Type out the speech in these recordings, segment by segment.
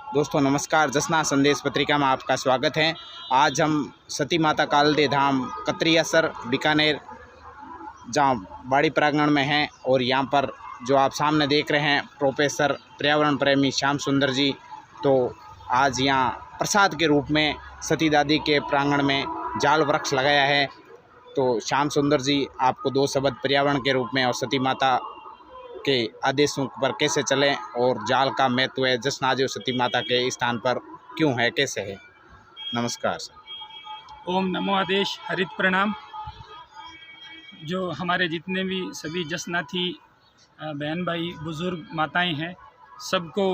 दोस्तों नमस्कार, जसना संदेश पत्रिका में आपका स्वागत है। आज हम सती माता कालदे धाम कतरियासर बीकानेर जहाँ बाड़ी प्रांगण में हैं और यहाँ पर जो आप सामने देख रहे हैं प्रोफेसर पर्यावरण प्रेमी श्याम सुंदर जी, तो आज यहाँ प्रसाद के रूप में सती दादी के प्रांगण में जाल वृक्ष लगाया है। तो श्याम सुंदर जी आपको दो शब्द पर्यावरण के रूप में और सती माता के आदेशों पर कैसे चलें और जाल का महत्व है, जश्न आज सती माता के स्थान पर क्यों है, कैसे है। नमस्कार सर। ओम नमो आदेश, हरित प्रणाम। जो हमारे जितने भी सभी जसनाथी बहन भाई बुज़ुर्ग माताएं हैं, सबको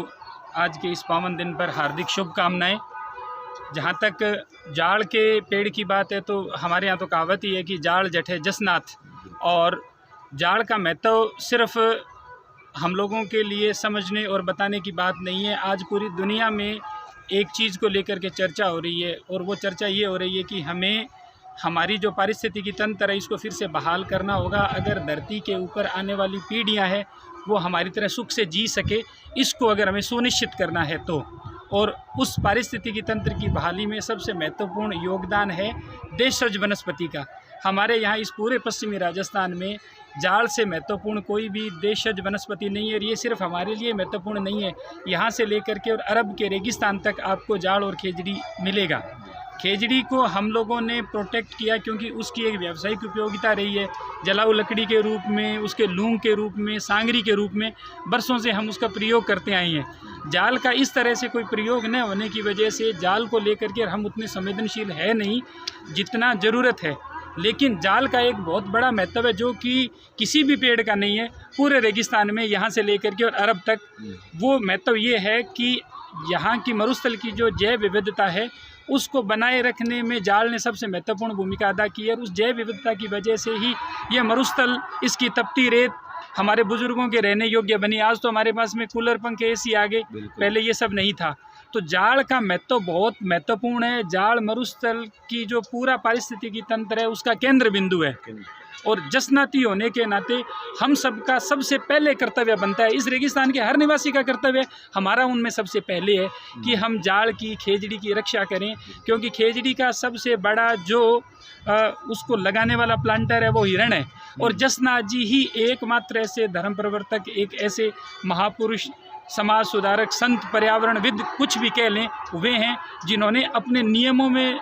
आज के इस पावन दिन पर हार्दिक शुभकामनाएं। जहाँ तक जाड़ के पेड़ की बात है तो हमारे यहाँ तो कहावत ही है कि जाड़ जठे जसनाथ। और जाड़ का महत्व सिर्फ हम लोगों के लिए समझने और बताने की बात नहीं है। आज पूरी दुनिया में एक चीज़ को लेकर के चर्चा हो रही है और वो चर्चा ये हो रही है कि हमें हमारी जो पारिस्थितिकी तंत्र है इसको फिर से बहाल करना होगा। अगर धरती के ऊपर आने वाली पीढ़ियां हैं वो हमारी तरह सुख से जी सके, इसको अगर हमें सुनिश्चित करना है तो। और उस पारिस्थितिकी तंत्र की बहाली में सबसे महत्वपूर्ण योगदान है देशज वनस्पति का। हमारे यहाँ इस पूरे पश्चिमी राजस्थान में जाड़ से महत्वपूर्ण कोई भी देशज वनस्पति नहीं है। और ये सिर्फ हमारे लिए महत्वपूर्ण नहीं है, यहाँ से लेकर के और अरब के रेगिस्तान तक आपको जाड़ और खेजड़ी मिलेगा। खेजड़ी को हम लोगों ने प्रोटेक्ट किया क्योंकि उसकी एक व्यावसायिक उपयोगिता रही है। जलाऊ लकड़ी के रूप में, उसके लूंग के रूप में, सांगरी के रूप में बरसों से हम उसका प्रयोग करते आए हैं। जाल का इस तरह से कोई प्रयोग न होने की वजह से जाल को लेकर के हम उतने संवेदनशील है नहीं जितना ज़रूरत है। लेकिन जाल का एक बहुत बड़ा महत्व है जो कि किसी भी पेड़ का नहीं है पूरे रेगिस्तान में, यहाँ से लेकर के और अरब तक। वो महत्व ये है कि यहाँ की मरुस्थल की जो जैव विविधता है उसको बनाए रखने में जाल ने सबसे महत्वपूर्ण भूमिका अदा की है। और उस जैव विविधता की वजह से ही ये मरुस्थल, इसकी तपती रेत हमारे बुजुर्गों के रहने योग्य बनी। आज तो हमारे पास में कूलर, पंखे, एसी आ गए, पहले ये सब नहीं था। तो जाड़ का महत्व बहुत महत्वपूर्ण है। जाड़ मरुस्थल की जो पूरा पारिस्थितिकी तंत्र है उसका केंद्र बिंदु है। और जसनाती होने के नाते हम सबका सबसे पहले कर्तव्य बनता है, इस रेगिस्तान के हर निवासी का कर्तव्य हमारा उनमें सबसे पहले है कि हम जाड़ की, खेजड़ी की रक्षा करें। क्योंकि खेजड़ी का सबसे बड़ा जो उसको लगाने वाला प्लांटर है वो हिरण है। और जसनाथ जी ही एकमात्र ऐसे धर्म प्रवर्तक, एक ऐसे महापुरुष, समाज सुधारक, संत, पर्यावरणविद, कुछ भी कह लें, वे हैं जिन्होंने अपने नियमों में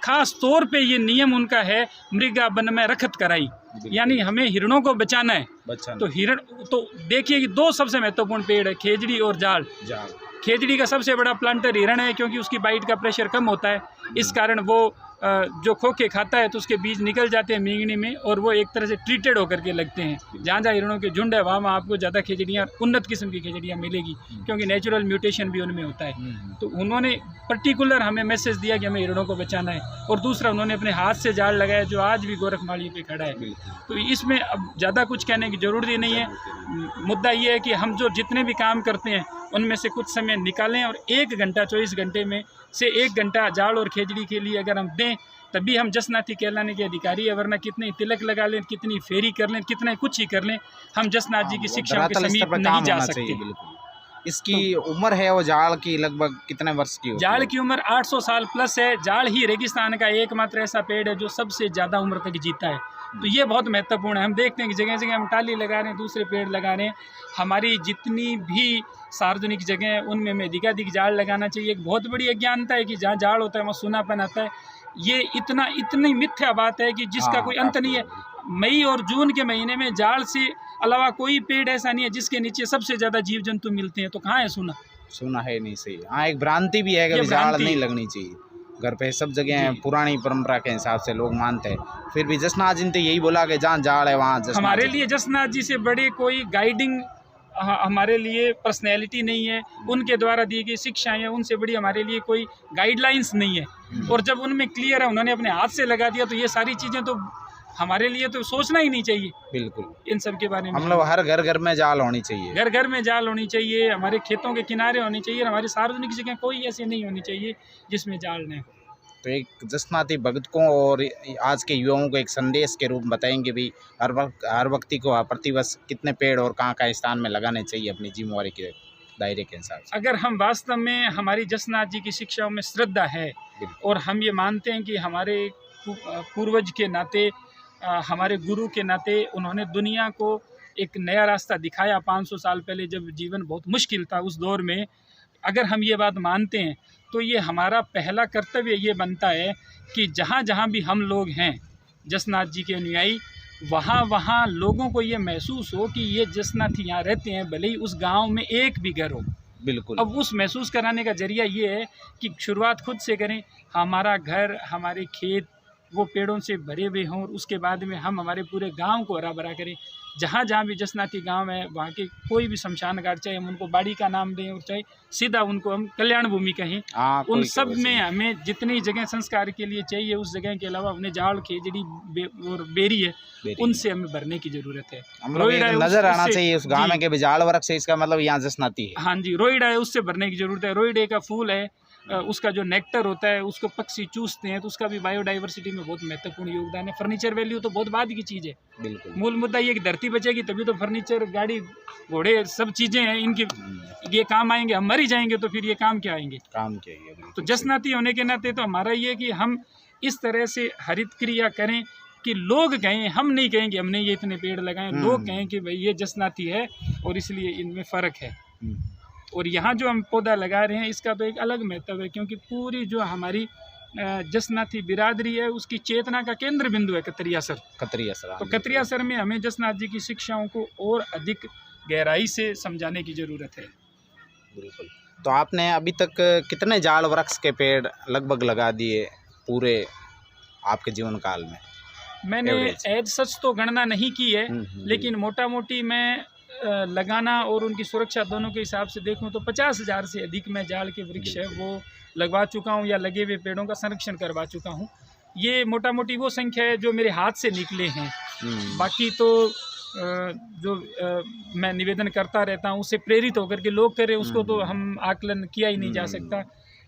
खास तौर पे ये नियम उनका है, मृगा वन में रखत कराई, यानी हमें हिरणों को बचाना है। तो हिरण, तो देखिए कि दो सबसे महत्वपूर्ण पेड़ है, खेजड़ी और जाल। खेजड़ी का सबसे बड़ा प्लांटर हिरण है क्योंकि उसकी बाइट का प्रेशर कम होता है। इस कारण वो जो खोखे खाता है तो उसके बीज निकल जाते हैं मींगनी में और वो एक तरह से ट्रीटेड होकर के लगते हैं। जहाँ जहाँ हिरणों के झुंड है वहाँ आपको ज़्यादा खेजड़ियाँ, उन्नत किस्म की खेजड़ियाँ मिलेगी क्योंकि नेचुरल म्यूटेशन भी उनमें होता है। तो उन्होंने पर्टिकुलर हमें मैसेज दिया कि हमें हिरणों को बचाना है। और दूसरा, उन्होंने अपने हाथ से जाल लगाया जो आज भी गोरखमाली पे खड़ा है। तो इसमें अब ज़्यादा कुछ कहने की ज़रूरत ही नहीं है। मुद्दा ये है कि हम जो जितने भी काम करते हैं उनमें से कुछ समय निकालें और 1 घंटा 24 घंटे में से 1 घंटा जाल और खेजड़ी के लिए अगर हम दें तभी हम जसनाथी कहलाने के अधिकारी है। वरना कितने तिलक लगा लें, कितनी फेरी कर लें, कितने कुछ ही कर लें, हम जसनाथ जी की शिक्षा के समीप नहीं जा सकते। इसकी उम्र है वो जाल की लगभग कितने वर्ष की होती है? जाल की उम्र 800 साल प्लस है। जाल ही रेगिस्तान का एकमात्र ऐसा पेड़ है जो सबसे ज़्यादा उम्र तक जीता है। तो ये बहुत महत्वपूर्ण है। हम देखते हैं कि जगह जगह हम टाली लगा रहे हैं, दूसरे पेड़ लगा रहे हैं। हमारी जितनी भी सार्वजनिक जगह है उनमें हमें अधिकाधिक जाल लगाना चाहिए। एक बहुत बड़ी अज्ञानता है कि जहाँ जाल होता है वहाँ सूनापन आता है। ये इतनी मिथ्या बात है कि जिसका कोई अंत नहीं है। मई और जून के महीने में जाल से अलावा कोई पेड़ ऐसा नहीं है जिसके नीचे सबसे ज़्यादा जीव जंतु मिलते हैं। तो कहाँ है सूना? सुना है नहीं सही। हाँ, एक भ्रांति भी है कि जाल नहीं लगनी चाहिए घर पे। सब जगह पुरानी परंपरा के हिसाब से लोग मानते हैं। फिर भी जसनाथ जी ने यही बोला कि जहाँ जाल है वहाँ जसनाथ। हमारे लिए जसनाथ जी से बड़े कोई गाइडिंग हमारे लिए पर्सनैलिटी नहीं है। उनके द्वारा दी गई शिक्षाएं हैं, उनसे बड़ी हमारे लिए कोई गाइडलाइंस नहीं है। और जब उनमें क्लियर है, उन्होंने अपने हाथ से लगा दिया, तो ये सारी चीज़ें तो हमारे लिए तो सोचना ही नहीं चाहिए। बिल्कुल, इन सब के बारे में हम लोग हर घर में जाल होनी चाहिए। घर घर में जाल होनी चाहिए, हमारे खेतों के किनारे होनी चाहिए। हमारी सार्वजनिक जगह कोई ऐसी नहीं होनी चाहिए जिसमें जाल न हो। तो एक जसनाती भगत को और आज के युवाओं को एक संदेश के रूप में बताएंगे भी हर व्यक्ति को प्रतिवर्ष कितने पेड़ और कहाँ स्थान में लगाने चाहिए अपनी जिम्मेवारी के? दायरे के हिसाब से? अगर हम वास्तव में हमारी जसनाथ जी की शिक्षाओं में श्रद्धा है और हम ये मानते हैं कि हमारे पूर्वज के नाते, हमारे गुरु के नाते उन्होंने दुनिया को एक नया रास्ता दिखाया 500 साल पहले, जब जीवन बहुत मुश्किल था उस दौर में। अगर हम ये बात मानते हैं तो ये हमारा पहला कर्तव्य ये बनता है कि जहाँ जहाँ भी हम लोग हैं जसनाथ जी के अनुयायी, वहाँ लोगों को ये महसूस हो कि ये जसनाथी यहाँ रहते हैं, भले ही उस गांव में एक भी घर हो। बिल्कुल। अब उस महसूस कराने का जरिया ये है कि शुरुआत खुद से करें, हमारा घर, हमारे खेत वो पेड़ों से भरे हुए हों, और उसके बाद में हम हमारे पूरे गांव को हरा भरा करें। जहाँ जहाँ भी जसनाथी गांव है वहाँ के कोई भी शमशान घाट, चाहे हम उनको बाड़ी का नाम दें और चाहे सीधा उनको हम कल्याण भूमि कहें, उन सब में हमें जितनी जगह संस्कार के लिए चाहिए उस जगह के अलावा अपने जाड़, खेजड़ी और बेरी है, उनसे हमें भरने की जरूरत है। नजर आना चाहिए उस गाँव में कि जाड़ वृक्ष है, इसका मतलब यहाँ जसनाथी है। हाँ जी, रोइडा है, उससे भरने की जरूरत है। रोइडे का फूल है, उसका जो नेक्टर होता है उसको पक्षी चूसते हैं, तो उसका भी बायोडाइवर्सिटी में बहुत महत्वपूर्ण योगदान है। फर्नीचर वैल्यू तो बहुत बाद की चीज़ है। बिल्कुल, मूल मुद्दा ये कि धरती बचेगी तभी तो फर्नीचर, गाड़ी, घोड़े, सब चीज़ें हैं, इनके ये काम आएंगे। हम मर ही जाएंगे तो फिर ये काम क्या आएंगे? काम चाहिए। तो जसनाती होने के नाते तो हमारा ये कि हम इस तरह से हरित क्रिया करें कि लोग कहें, हम नहीं कहेंगे हमने ये इतने पेड़ लगाए, लोग कहें कि भाई ये जसनाती है और इसलिए इनमें फ़र्क है। और यहाँ जो हम पौधा लगा रहे हैं इसका तो एक अलग महत्व है, क्योंकि पूरी जो हमारी जसनाथी बिरादरी है उसकी चेतना का केंद्र बिंदु है कतरियासर। तो कतरियासर में हमें जसनाथ जी की शिक्षाओं को और अधिक गहराई से समझाने की ज़रूरत है। बिल्कुल। तो आपने अभी तक कितने जाड़ वृक्ष के पेड़ लगभग लगा दिए पूरे आपके जीवन काल में? मैंने एज सच तो गणना नहीं की है, लेकिन मोटा मोटी मैं लगाना और उनकी सुरक्षा दोनों के हिसाब से देखूं तो 50,000 से अधिक मैं जाड़ के वृक्ष है वो लगवा चुका हूं या लगे हुए पेड़ों का संरक्षण करवा चुका हूं। ये मोटा मोटी वो संख्या है जो मेरे हाथ से निकले हैं। बाकी तो जो मैं निवेदन करता रहता हूं उससे प्रेरित होकर के लोग करें, उसको तो हम आकलन किया ही नहीं जा सकता।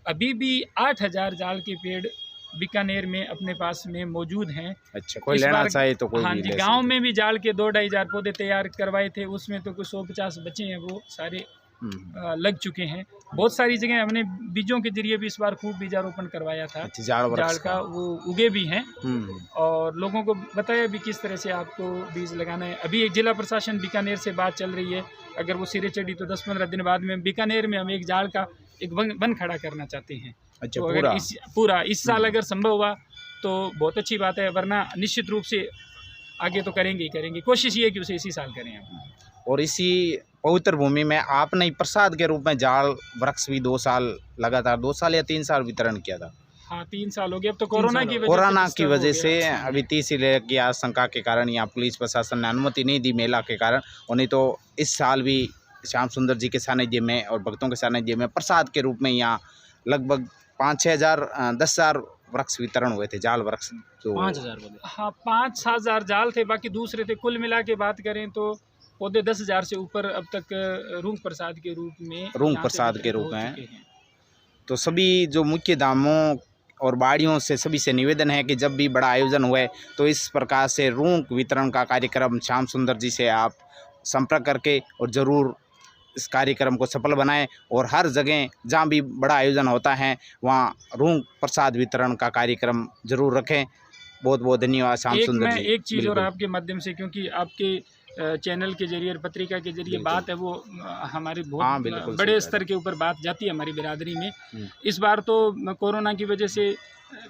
अभी भी 8,000 जाड़ के पेड़ बीकानेर में अपने पास में मौजूद हैं। अच्छा, कोई लेना चाहे तो कोई? हाँ जी, गांव में भी जाड़ के 2-2.5 हज़ार पौधे तैयार करवाए थे, उसमें तो कुछ 150 बचे हैं, वो सारे लग चुके हैं। बहुत सारी जगह हमने बीजों के जरिए भी इस बार खूब बीजारोपण करवाया था। जाड़ का वो उगे भी हैं और लोगों को बताया भी किस तरह से आपको बीज लगाना है। अभी एक जिला प्रशासन बीकानेर से बात चल रही है, अगर वो सिरे चढ़ी तो 10-15 दिन बाद में बीकानेर में हम एक जाड़ का एक वन खड़ा करना चाहते हैं। अच्छा, तो अगर पूरा इस साल अगर संभव हुआ तो बहुत अच्छी बात है, वरना निश्चित रूप से आगे तो करेंगे। कोशिश ये है कि उसे इसी साल करें हम। और इसी पवित्र भूमि में आपने प्रसाद के रूप में जाड़ वृक्ष भी 2 साल लगातार 2 साल या 3 साल वितरण किया था। हाँ, 3 साल हो गए। अब तो कोरोना की वजह से अभी 30 की आशंका के कारण यहाँ पुलिस प्रशासन ने अनुमति नहीं दी मेला के कारण, और नहीं तो इस साल भी श्याम सुंदर जी के सानिध्य में और भक्तों के सानिध्य में प्रसाद के रूप में यहाँ लगभग 5-6 हज़ार 10,000 वृक्ष वितरण हुए थे, जाल वृक्ष। तो 5,000 हाँ, 5-7 जाल थे, बाकी दूसरे थे। कुल मिला के बात करें तो पौधे 10,000 से ऊपर अब तक रूंग प्रसाद के रूप में हैं। तो सभी जो मुख्य धामों और बाड़ियों से सभी से निवेदन है कि जब भी बड़ा आयोजन हुए तो इस प्रकार से रूंग वितरण का कार्यक्रम श्याम सुंदर जी से आप संपर्क करके और ज़रूर इस कार्यक्रम को सफल बनाएं, और हर जगह जहाँ भी बड़ा आयोजन होता है वहाँ रूंग प्रसाद वितरण का कार्यक्रम जरूर रखें। बहुत बहुत धन्यवाद श्याम सुंदर जी। एक चीज़ और आपके माध्यम से, क्योंकि आपके चैनल के जरिए, पत्रिका के जरिए बात है वो हमारे बहुत बड़े स्तर के ऊपर बात जाती है हमारी बिरादरी में। इस बार तो कोरोना की वजह से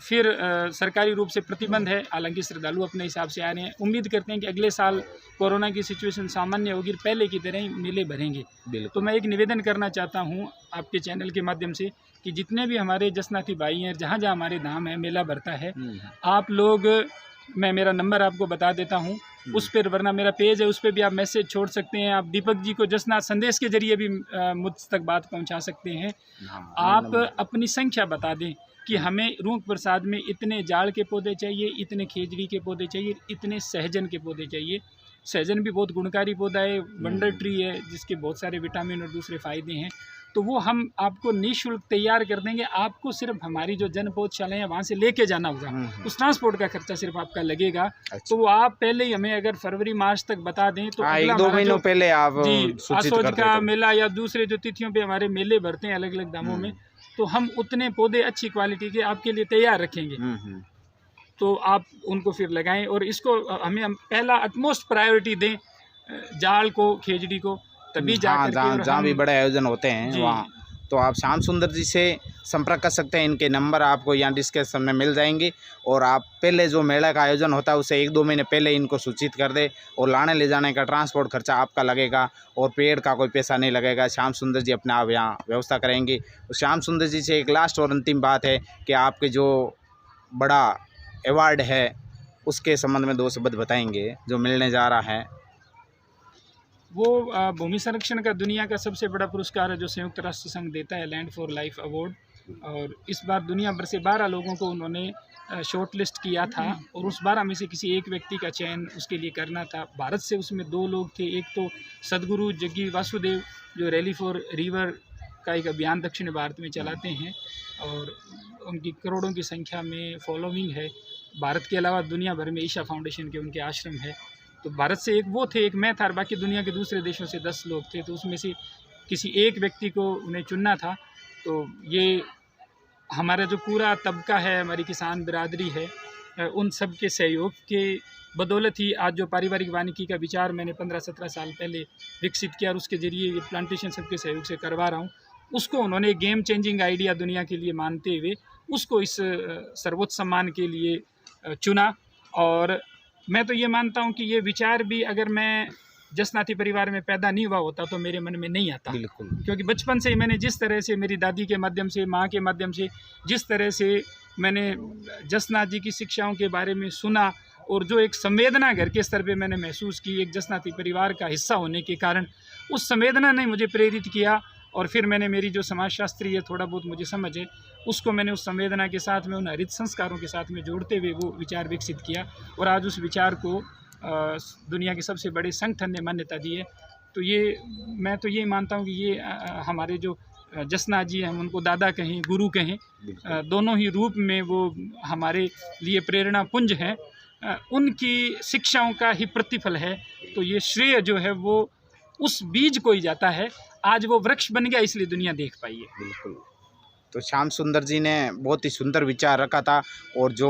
फिर सरकारी रूप से प्रतिबंध है, हालांकि श्रद्धालु अपने हिसाब से आ रहे हैं। उम्मीद करते हैं कि अगले साल कोरोना की सिचुएशन सामान्य होगी, पहले की तरह ही मेले भरेंगे। तो मैं एक निवेदन करना चाहता हूँ आपके चैनल के माध्यम से कि जितने भी हमारे जसनाथी भाई हैं, जहाँ जहाँ हमारे धाम है, मेला भरता है, आप लोग, मैं मेरा नंबर आपको बता देता हूँ उस पर, वरना मेरा पेज है उस पर भी आप मैसेज छोड़ सकते हैं। आप दीपक जी को जसनाथ संदेश के जरिए भी मुझ तक बात पहुँचा सकते हैं। आप अपनी संख्या बता दें कि हमें रूंग प्रसाद में इतने जाड़ के पौधे चाहिए, इतने खेजड़ी के पौधे चाहिए, इतने सहजन के पौधे चाहिए। सहजन भी बहुत गुणकारी पौधा है, वंडर ट्री है जिसके बहुत सारे विटामिन और दूसरे फ़ायदे हैं। तो वो हम आपको निःशुल्क तैयार कर देंगे। आपको सिर्फ हमारी जो जन पौधशाला है वहाँ से लेके जाना होगा, उस ट्रांसपोर्ट का खर्चा सिर्फ आपका लगेगा। अच्छा। तो वो आप पहले ही हमें अगर फरवरी मार्च तक बता दें तो एक दो महीनों पहले आप जी सूचित आसोज कर का दें मेला या दूसरे जो तिथियों पे हमारे मेले भरते हैं अलग अलग दामों में, तो हम उतने पौधे अच्छी क्वालिटी के आपके लिए तैयार रखेंगे। तो आप उनको फिर लगाएं और इसको हम पहला अटमोस्ट प्रायोरिटी दें जाल को, खेजड़ी को, तभी जाकर जहाँ भी बड़े आयोजन होते हैं वहाँ। तो आप श्याम सुंदर जी से संपर्क कर सकते हैं, इनके नंबर आपको यहाँ डिस्क्रिप्शन में मिल जाएंगे। और आप पहले जो मेला का आयोजन होता है उसे 1-2 महीने पहले इनको सूचित कर दे, और लाने ले जाने का ट्रांसपोर्ट खर्चा आपका लगेगा और पेड़ का कोई पैसा नहीं लगेगा। श्याम सुंदर जी अपने आप यहाँ व्यवस्था करेंगे। तो श्याम सुंदर जी से एक लास्ट और अंतिम बात है कि आपके जो बड़ा अवार्ड है उसके संबंध में 2 शब्द बताएंगे जो मिलने जा रहा है। वो भूमि संरक्षण का दुनिया का सबसे बड़ा पुरस्कार है जो संयुक्त राष्ट्र संघ देता है, लैंड फॉर लाइफ अवार्ड। और इस बार दुनिया भर से 12 लोगों को उन्होंने शॉर्ट लिस्ट किया था और उस 12 में से किसी एक व्यक्ति का चयन उसके लिए करना था। भारत से उसमें 2 लोग थे, एक तो सदगुरु जग्गी वासुदेव जो रैली फॉर रिवर का एक अभियान दक्षिण भारत में चलाते हैं और उनकी करोड़ों की संख्या में फॉलोइंग है। भारत के अलावा दुनिया भर में ईशा फाउंडेशन के उनके आश्रम है। तो भारत से एक वो थे, एक मैं था, और बाकी दुनिया के दूसरे देशों से 10 लोग थे। तो उसमें से किसी एक व्यक्ति को उन्हें चुनना था। तो ये हमारा जो पूरा तबका है, हमारी किसान बिरादरी है, उन सब के सहयोग के बदौलत ही आज जो पारिवारिक वानिकी का विचार मैंने 15-17 साल पहले विकसित किया और उसके ज़रिए ये प्लांटेशन सबके सहयोग से करवा रहा हूँ, उसको उन्होंने गेम चेंजिंग आइडिया दुनिया के लिए मानते हुए उसको इस सर्वोच्च सम्मान के लिए चुना। और मैं तो ये मानता हूँ कि ये विचार भी अगर मैं जसनाती परिवार में पैदा नहीं हुआ होता तो मेरे मन में नहीं आता। बिल्कुल, क्योंकि बचपन से ही मैंने जिस तरह से मेरी दादी के माध्यम से, माँ के माध्यम से, जिस तरह से मैंने जसनाथ जी की शिक्षाओं के बारे में सुना और जो एक संवेदना घर के स्तर पे मैंने महसूस की एक जसनाती परिवार का हिस्सा होने के कारण, उस संवेदना ने मुझे प्रेरित किया। और फिर मैंने मेरी जो समाजशास्त्रीय थोड़ा बहुत मुझे समझ है उसको मैंने उस संवेदना के साथ में, उन हरित संस्कारों के साथ में जोड़ते हुए वो विचार विकसित किया और आज उस विचार को दुनिया के सबसे बड़े संगठन ने मान्यता दी है। तो ये मैं तो ये मानता हूँ कि ये हमारे जो जसनाथ जी हैं, हम उनको दादा कहें, गुरु कहें, दोनों ही रूप में वो हमारे लिए प्रेरणा पुंज हैं। उनकी शिक्षाओं का ही प्रतिफल है। तो ये श्रेय जो है वो उस बीज को ही जाता है। आज वो वृक्ष बन गया इसलिए दुनिया देख पाई है। बिल्कुल। तो श्याम सुंदर जी ने बहुत ही सुंदर विचार रखा था और जो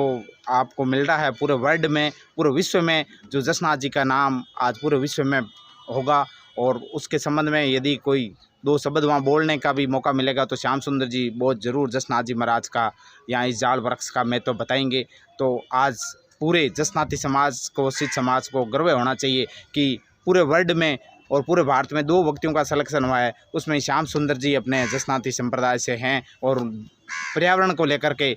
आपको मिल रहा है पूरे वर्ल्ड में, पूरे विश्व में, जो जसनाथ जी का नाम आज पूरे विश्व में होगा। और उसके संबंध में यदि कोई 2 शब्द वहाँ बोलने का भी मौका मिलेगा तो श्याम सुंदर जी बहुत ज़रूर जसनाथ जी महाराज का या इस जाल वृक्ष का महत्व बताएंगे। तो आज पूरे जसनाती समाज को, सिख समाज को गर्व होना चाहिए कि पूरे वर्ल्ड में और पूरे भारत में 2 व्यक्तियों का सिलेक्शन हुआ है, उसमें श्याम सुंदर जी अपने जसनाती संप्रदाय से हैं और पर्यावरण को लेकर के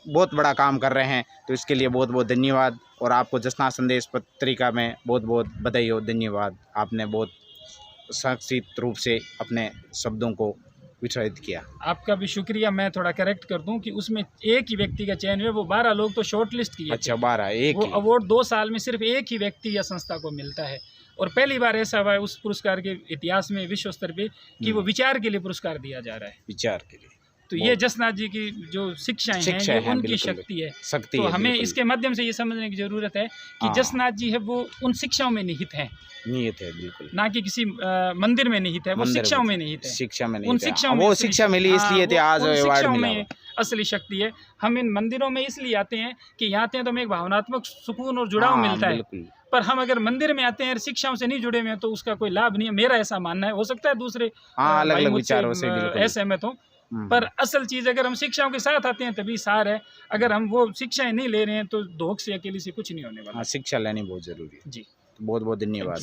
बहुत बड़ा काम कर रहे हैं। तो इसके लिए बहुत बहुत धन्यवाद और आपको जसनाथ संदेश पत्रिका में बहुत बहुत बधाई हो, धन्यवाद। आपने बहुत संक्षिप्त रूप से अपने शब्दों को विचारित किया। आपका भी शुक्रिया। मैं थोड़ा करेक्ट कर दूं कि उसमें एक ही व्यक्ति का चयन हुआ, वो 12 लोग तो शॉर्ट लिस्ट किए। अच्छा, 12 एक वो अवार्ड 2 साल में सिर्फ एक ही व्यक्ति या संस्था को मिलता है और पहली बार ऐसा हुआ है उस पुरस्कार के इतिहास में विश्व स्तर पे कि वो विचार के लिए पुरस्कार दिया जा रहा है। विचार के लिए तो ये जसनाथ जी की जो शिक्षाएं हैं, ये उनकी शक्ति है। तो हमें इसके माध्यम से ये समझने की जरूरत है कि जसनाथ जी है वो उन शिक्षाओं में निहित हैं, निहित है, बिल्कुल, ना कि किसी मंदिर में निहित है, वो शिक्षाओं में निहित है। शिक्षा में उन शिक्षाओं में वो शिक्षा मिली इसलिए थे आज अवार्ड मिला। असली शक्ति है। हम इन मंदिरों में इसलिए आते हैं कि यहाँ आते हैं तो हमें एक भावनात्मक सुकून और जुड़ाव मिलता है। पर हम अगर मंदिर में आते हैं शिक्षाओं से नहीं जुड़े हुए हैं तो उसका कोई लाभ नहीं है। मेरा ऐसा मानना है, हो सकता है दूसरे अलग विचारों से असहमत हो, पर असल चीज़ अगर हम शिक्षाओं के साथ आते हैं तभी सार है। अगर हम वो शिक्षाएं नहीं ले रहे हैं तो धोख से अकेले से कुछ नहीं होने वाला। शिक्षा लेनी बहुत जरूरी है जी। बहुत बहुत धन्यवाद।